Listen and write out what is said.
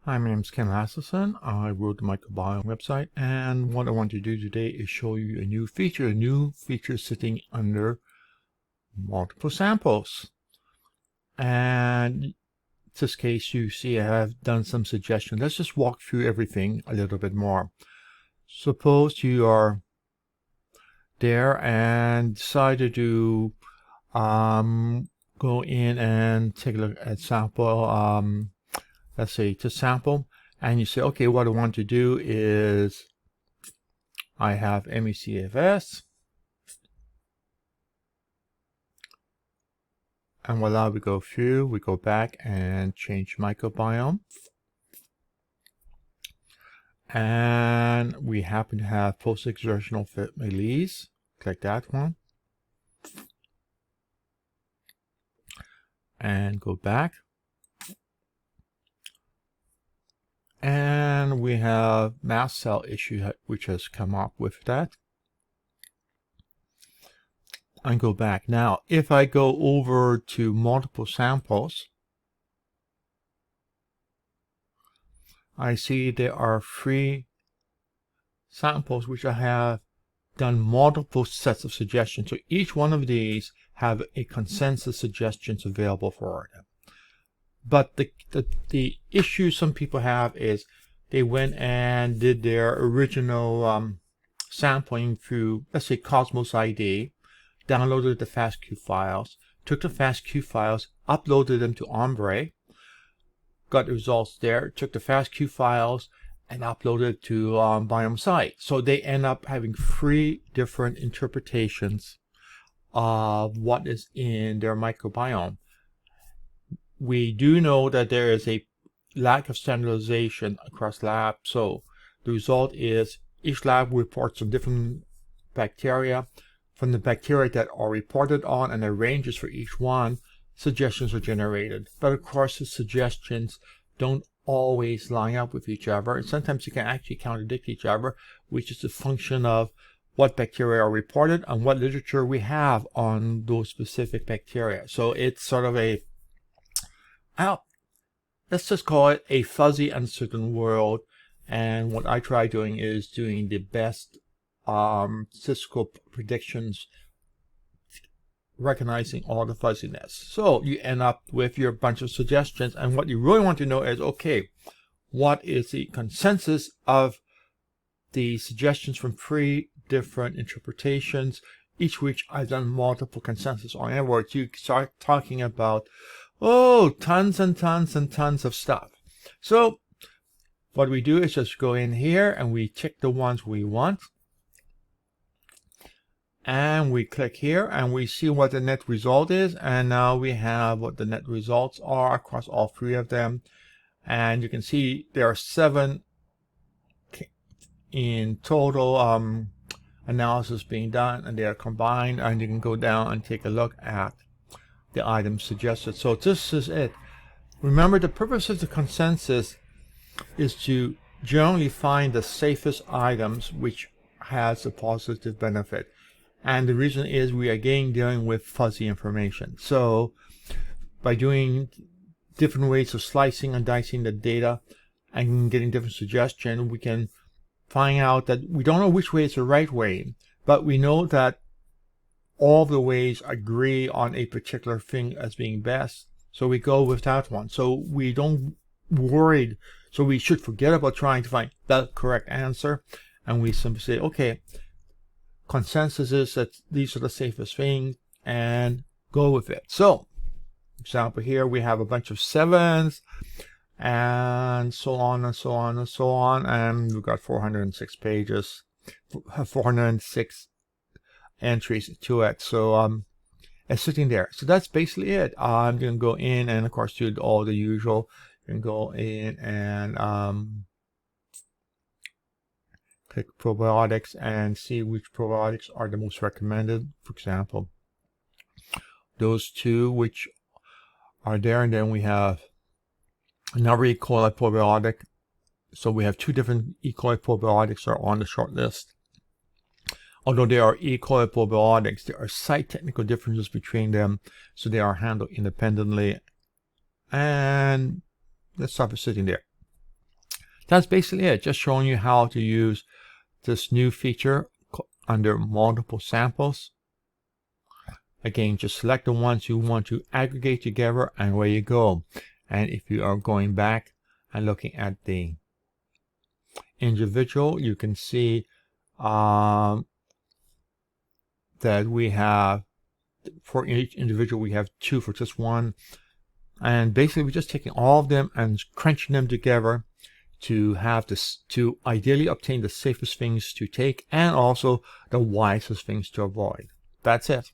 Hi, my name is Ken Lasserson. I wrote the Microbiome website, and what I want to do today is show you a new feature sitting under multiple samples. And in this case, you see I have done some suggestions. Let's just walk through everything a little bit more. Suppose you are there and decide to go in and take a look at sample, let's say to sample, and you say, okay, what I want to do is I have MECFS, and voila, we go through, we go back and change microbiome, and we happen to have post-exertional release. Click that one and go back, and we have mast cell issue which has come up with that, and go back. Now if I go over to multiple samples, I see there are 3 samples which I have done multiple sets of suggestions. So each one of these have a consensus suggestions available for them. But the issue some people have is they went and did their original sampling through, let's say, CosmosId, downloaded the FASTQ files, took the FASTQ files, uploaded them to Ombre, got the results there, took the FASTQ files and uploaded to BiomeSight. So they end up having 3 different interpretations of what is in their microbiome. We do know that there is a lack of standardization across labs. So the result is each lab reports on different bacteria. From the bacteria that are reported on and the ranges for each one, suggestions are generated. But of course, the suggestions don't always line up with each other, and sometimes you can actually contradict each other, which is a function of what bacteria are reported and what literature we have on those specific bacteria. So it's sort of a, let's just call it a fuzzy, uncertain world. And what I try doing is doing the best statistical predictions, recognizing all the fuzziness. So you end up with your bunch of suggestions, and what you really want to know is, okay, what is the consensus of the suggestions from 3 different interpretations, each which I've done multiple consensus on. In other words, you start talking about, oh, tons and tons and tons of stuff. So what we do is just go in here and we check the ones we want. And we click here and we see what the net result is, and now we have what the net results are across all 3 of them. And you can see there are 7 in total analysis being done, and they are combined, and you can go down and take a look at the items suggested. So this is it. Remember, the purpose of the consensus is to generally find the safest items which has a positive benefit. And the reason is we are again dealing with fuzzy information. So by doing different ways of slicing and dicing the data and getting different suggestions, we can find out that we don't know which way is the right way, but we know that all the ways agree on a particular thing as being best. So we go with that one. So we don't worry. So we should forget about trying to find the correct answer. And we simply say, okay, consensus is that these are the safest things, and go with it. So, example here, we have a bunch of 7s, and so on and so on and so on, and we've got 406 pages, 406 entries to it. So it's sitting there. So that's basically it. I'm going to go in and of course do all the usual. You can go in and click probiotics and see which probiotics are the most recommended. For example, those 2 which are there, and then we have another E. coli probiotic. So we have 2 different E. coli probiotics are on the short list. Although they are E. coli probiotics, there are site technical differences between them, so they are handled independently. And let's stop it sitting there. That's basically it. Just showing you how to use this new feature under multiple samples. Again, just select the ones you want to aggregate together and away you go. And if you are going back and looking at the individual, you can see that we have, for each individual, we have 2 for just one. And basically, we're just taking all of them and crunching them together to have this, to ideally obtain the safest things to take and also the wisest things to avoid. That's it.